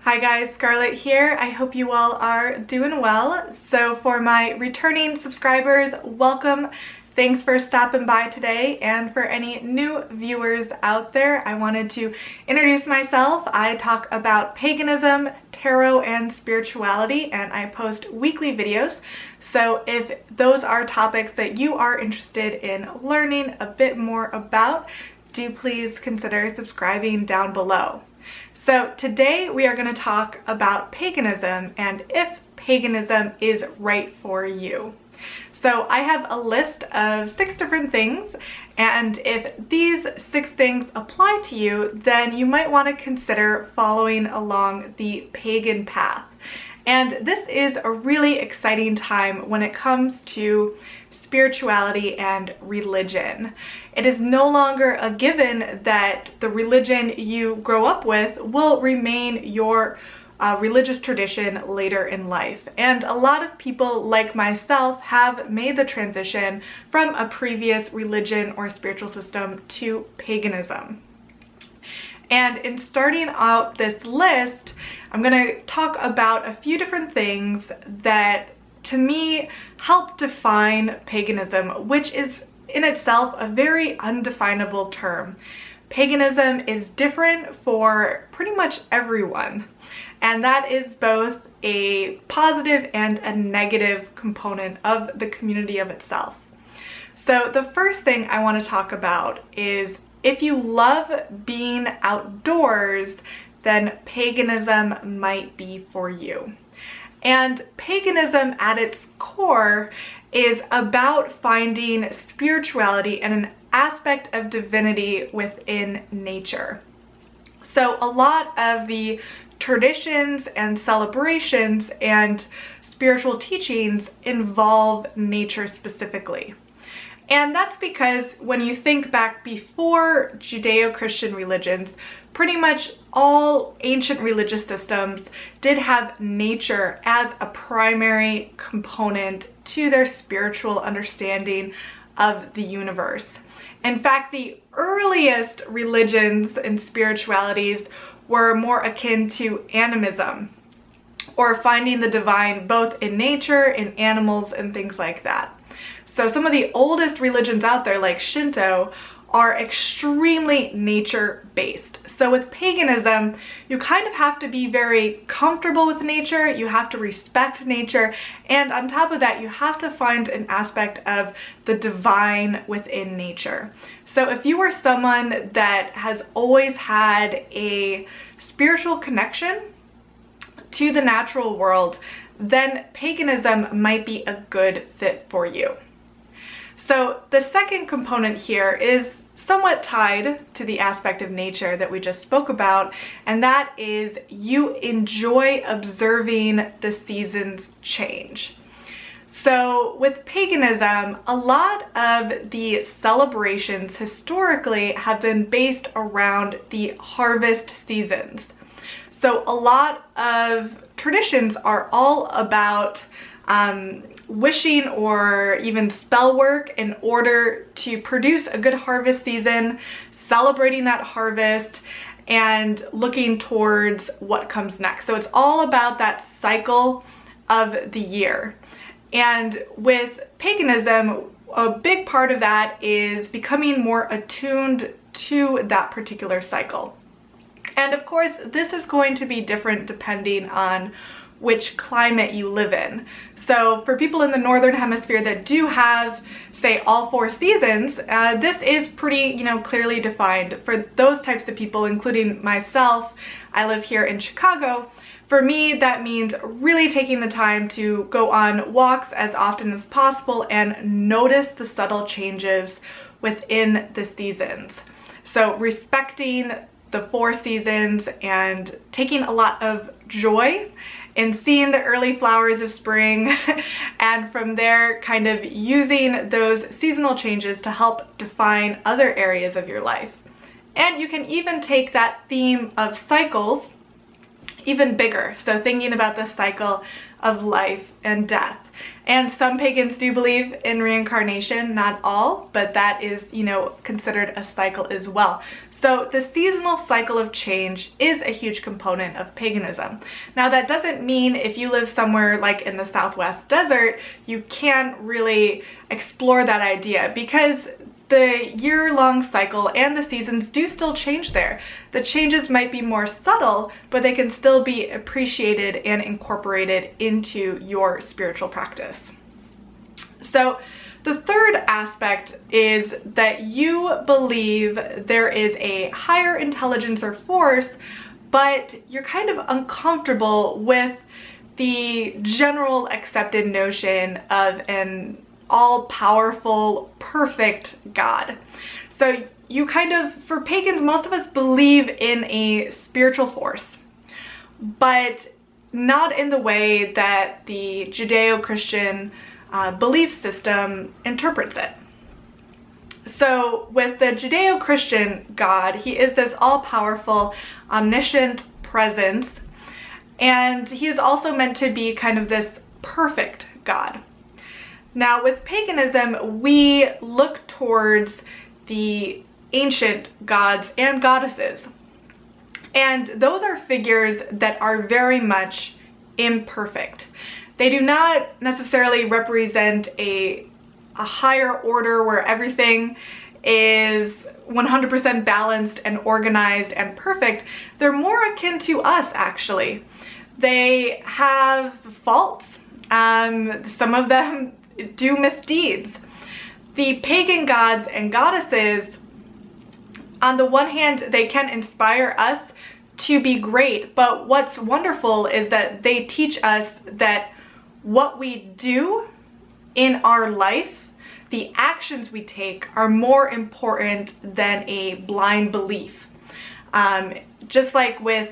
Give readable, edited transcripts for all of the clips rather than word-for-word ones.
Hi guys, Scarlett here. I hope you all are doing well. So for my returning subscribers, welcome. Thanks for stopping by today, and for any new viewers out there, I wanted to introduce myself. I talk about paganism, tarot, and spirituality, and I post weekly videos. So if those are topics that you are interested in learning a bit more about, do please consider subscribing down below. So today we are going to talk about paganism and if paganism is right for you. So I have a list of 6 different things, and if these 6 things apply to you, then you might want to consider following along the pagan path. And this is a really exciting time when it comes to spirituality and religion. It is no longer a given that the religion you grow up with will remain your religious tradition later in life. And a lot of people like myself have made the transition from a previous religion or spiritual system to paganism. And in starting out this list, I'm going to talk about a few different things that to me help define paganism, which is in itself a very undefinable term. Paganism is different for pretty much everyone, and that is both a positive and a negative component of the community of itself. So the first thing I want to talk about is if you love being outdoors, then paganism might be for you. And paganism at its core is about finding spirituality and an aspect of divinity within nature. So a lot of the traditions and celebrations and spiritual teachings involve nature specifically. And that's because when you think back before Judeo-Christian religions, pretty much all ancient religious systems did have nature as a primary component to their spiritual understanding of the universe. In fact, the earliest religions and spiritualities were more akin to animism, or finding the divine both in nature, in animals, and things like that. So some of the oldest religions out there, like Shinto, are extremely nature-based. So with paganism, you kind of have to be very comfortable with nature, you have to respect nature, and on top of that, you have to find an aspect of the divine within nature. So if you are someone that has always had a spiritual connection to the natural world, then paganism might be a good fit for you. So the second component here is somewhat tied to the aspect of nature that we just spoke about, and that is you enjoy observing the seasons change. So with paganism, a lot of the celebrations historically have been based around the harvest seasons. So a lot of traditions are all about wishing or even spell work in order to produce a good harvest season, celebrating that harvest, and looking towards what comes next. So it's all about that cycle of the year. And with paganism, a big part of that is becoming more attuned to that particular cycle. And of course, this is going to be different depending on which climate you live in. So for people in the northern hemisphere that do have, say, all 4 seasons, this is pretty, clearly defined. For those types of people, including myself, I live here in Chicago. For me, that means really taking the time to go on walks as often as possible and notice the subtle changes within the seasons. So respecting the 4 seasons and taking a lot of joy in seeing the early flowers of spring, and from there kind of using those seasonal changes to help define other areas of your life. And you can even take that theme of cycles even bigger, so thinking about the cycle of life and death. And some pagans do believe in reincarnation, not all, but that is, considered a cycle as well. So the seasonal cycle of change is a huge component of paganism. Now that doesn't mean if you live somewhere like in the Southwest desert, you can't really explore that idea, because the year-long cycle and the seasons do still change there. The changes might be more subtle, but they can still be appreciated and incorporated into your spiritual practice. So the third aspect is that you believe there is a higher intelligence or force, but you're kind of uncomfortable with the general accepted notion of an all-powerful, perfect God. So you kind of, for pagans, most of us believe in a spiritual force, but not in the way that the Judeo-Christian belief system interprets it. So with the Judeo-Christian God, he is this all-powerful, omniscient presence, and he is also meant to be kind of this perfect God. Now with paganism, we look towards the ancient gods and goddesses, and those are figures that are very much imperfect. They do not necessarily represent a higher order where everything is 100% balanced and organized and perfect. They're more akin to us, actually. They have faults. Some of them do misdeeds. The pagan gods and goddesses, on the one hand, they can inspire us to be great, but what's wonderful is that they teach us that what we do in our life, the actions we take, are more important than a blind belief. Just like with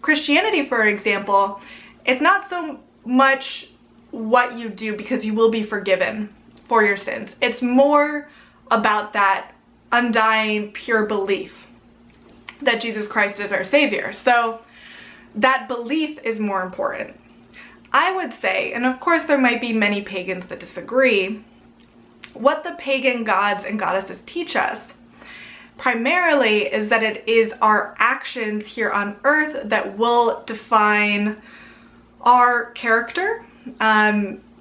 Christianity, for example, it's not so much what you do because you will be forgiven for your sins. It's more about that undying, pure belief that Jesus Christ is our Savior. So that belief is more important. I would say, and of course there might be many pagans that disagree, what the pagan gods and goddesses teach us primarily is that it is our actions here on earth that will define our character,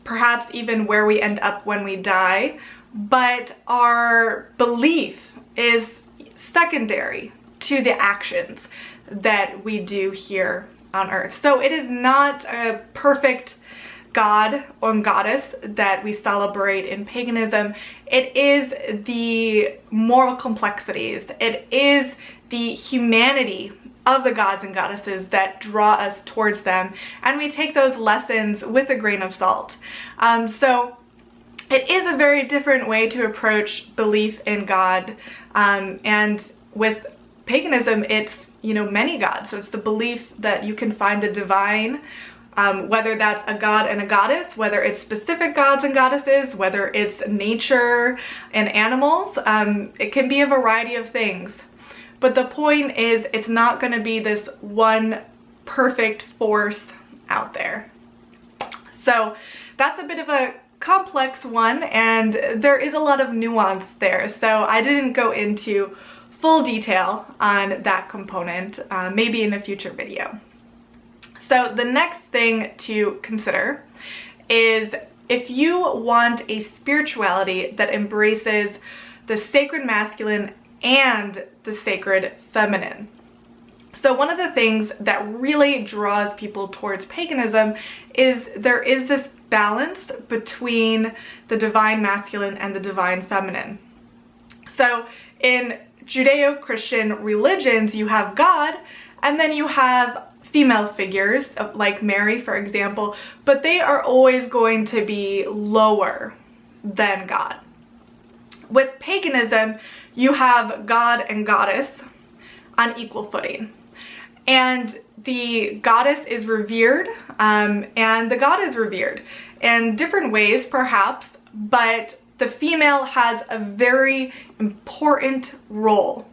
perhaps even where we end up when we die, but our belief is secondary to the actions that we do here on earth. So it is not a perfect god or goddess that we celebrate in paganism. It is the moral complexities, it is the humanity of the gods and goddesses that draw us towards them, and we take those lessons with a grain of salt. So it is a very different way to approach belief in God, and with paganism, it's, you know, many gods. So it's the belief that you can find the divine, whether that's a god and a goddess, whether it's specific gods and goddesses, whether it's nature and animals. It can be a variety of things. But the point is, it's not going to be this one perfect force out there. So that's a bit of a complex one, and there is a lot of nuance there. So I didn't go into full detail on that component, maybe in a future video. So the next thing to consider is if you want a spirituality that embraces the sacred masculine and the sacred feminine. So one of the things that really draws people towards paganism is there is this balance between the divine masculine and the divine feminine. So in Judeo-Christian religions, you have God, and then you have female figures like Mary, for example, but they are always going to be lower than God. With paganism, you have God and goddess on equal footing, and the goddess is revered, and the god is revered in different ways perhaps, but the female has a very important role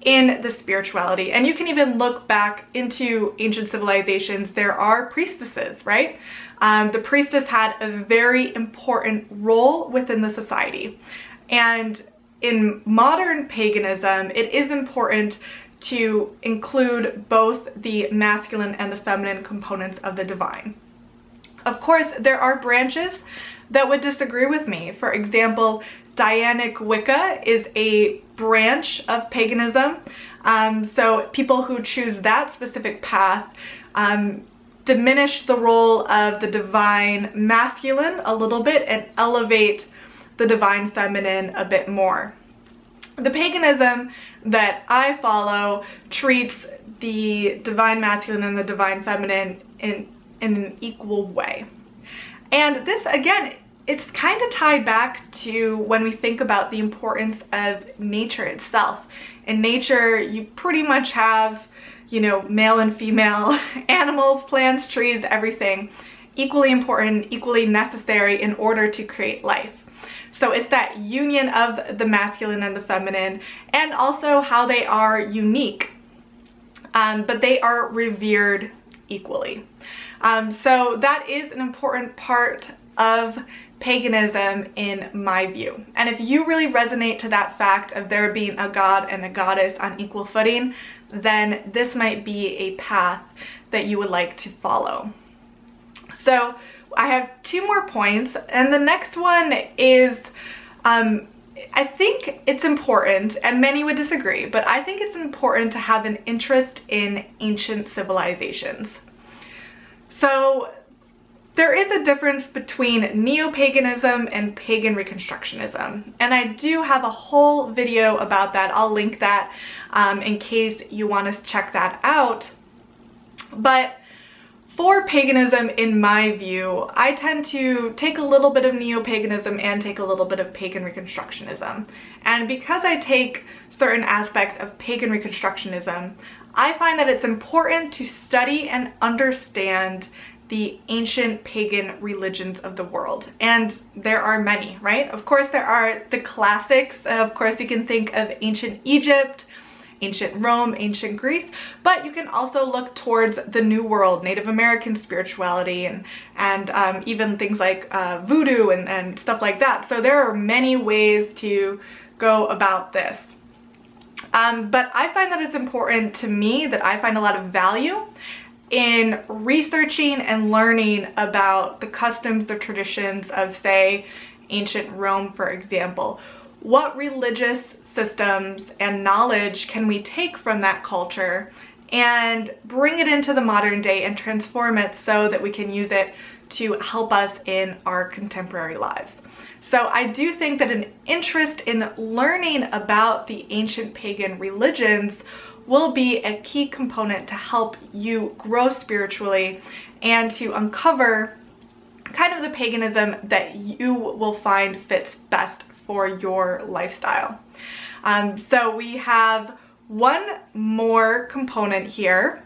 in the spirituality. And you can even look back into ancient civilizations. There are priestesses, right? The priestess had a very important role within the society. And in modern paganism, it is important to include both the masculine and the feminine components of the divine. Of course, there are branches that would disagree with me. For example, Dianic Wicca is a branch of paganism. So people who choose that specific path diminish the role of the divine masculine a little bit and elevate the divine feminine a bit more. The paganism that I follow treats the divine masculine and the divine feminine in an equal way. And this, again, it's kind of tied back to when we think about the importance of nature itself. In nature, you pretty much have, you know, male and female animals, plants, trees, everything equally important, equally necessary in order to create life. So it's that union of the masculine and the feminine, and also how they are unique, but they are revered equally. So that is an important part of paganism in my view. And if you really resonate to that fact of there being a god and a goddess on equal footing, then this might be a path that you would like to follow. So I have 2 more points, and the next one is, I think it's important, and many would disagree, but I think it's important to have an interest in ancient civilizations. So there is a difference between neo-paganism and pagan reconstructionism, and I do have a whole video about that. I'll link that in case you want to check that out. But for paganism, in my view, I tend to take a little bit of neo-paganism and take a little bit of pagan reconstructionism. And because I take certain aspects of pagan reconstructionism, I find that it's important to study and understand the ancient pagan religions of the world. And there are many, right? Of course, there are the classics. Of course, you can think of ancient Egypt, ancient Rome, ancient Greece, but you can also look towards the New World, Native American spirituality, and even things like voodoo and stuff like that. So there are many ways to go about this. But I find that it's important to me that I find a lot of value in researching and learning about the customs, the traditions of, say, ancient Rome, for example. What religious systems and knowledge can we take from that culture and bring it into the modern day and transform it so that we can use it to help us in our contemporary lives? So I do think that an interest in learning about the ancient pagan religions will be a key component to help you grow spiritually and to uncover kind of the paganism that you will find fits best for your lifestyle. So we have one more component here,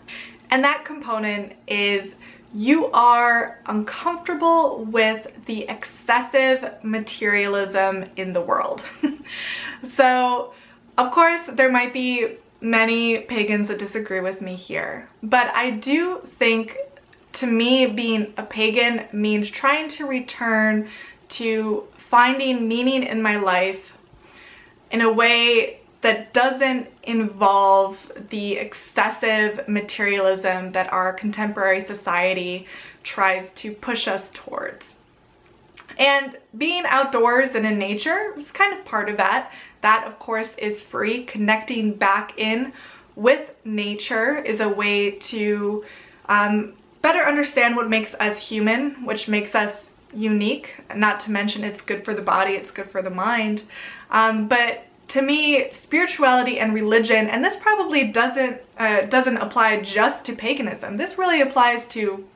and that component is you are uncomfortable with the excessive materialism in the world. So, of course, there might be many pagans that disagree with me here, but I do think, to me, being a pagan means trying to return to finding meaning in my life in a way that doesn't involve the excessive materialism that our contemporary society tries to push us towards. And being outdoors and in nature is kind of part of that. That, of course, is free. Connecting back in with nature is a way to better understand what makes us human, which makes us unique. Not to mention it's good for the body, it's good for the mind. But to me, spirituality and religion, and this probably doesn't apply just to paganism. This really applies to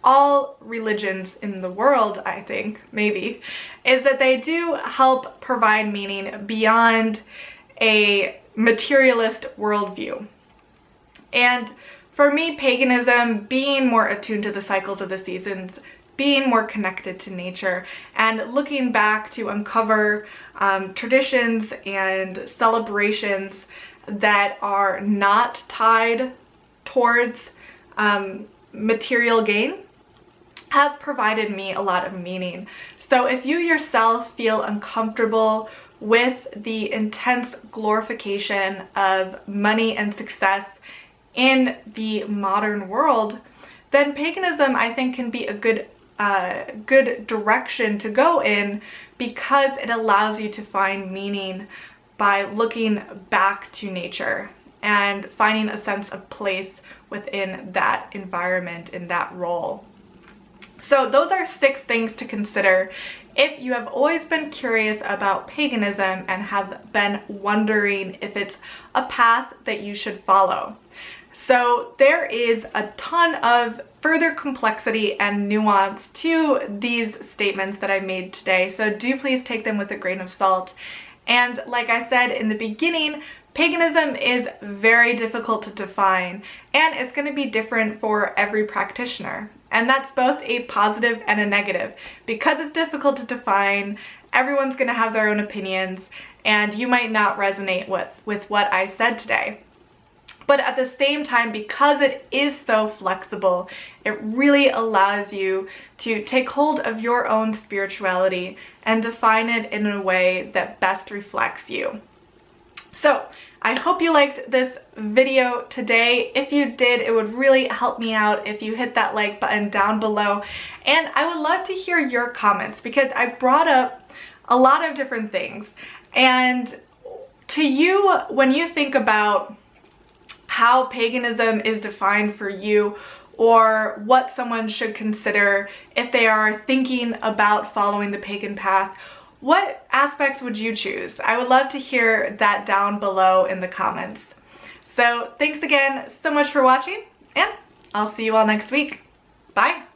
all religions in the world, I think, maybe, is that they do help provide meaning beyond a materialist worldview. And for me, paganism, being more attuned to the cycles of the seasons, being more connected to nature, and looking back to uncover traditions and celebrations that are not tied towards material gain, has provided me a lot of meaning. So if you yourself feel uncomfortable with the intense glorification of money and success in the modern world, then paganism, I think, can be a good direction to go in, because it allows you to find meaning by looking back to nature and finding a sense of place within that environment, in that role. So those are 6 things to consider if you have always been curious about paganism and have been wondering if it's a path that you should follow. So there is a ton of further complexity and nuance to these statements that I made today, so do please take them with a grain of salt. And like I said in the beginning, paganism is very difficult to define, and it's going to be different for every practitioner. And that's both a positive and a negative. Because it's difficult to define, everyone's going to have their own opinions, and you might not resonate with what I said today. But at the same time, because it is so flexible, it really allows you to take hold of your own spirituality and define it in a way that best reflects you. So I hope you liked this video today. If you did, it would really help me out if you hit that like button down below. And I would love to hear your comments, because I brought up a lot of different things. And to you, when you think about how paganism is defined for you, or what someone should consider if they are thinking about following the pagan path, what aspects would you choose? I would love to hear that down below in the comments. So thanks again so much for watching, and I'll see you all next week. Bye!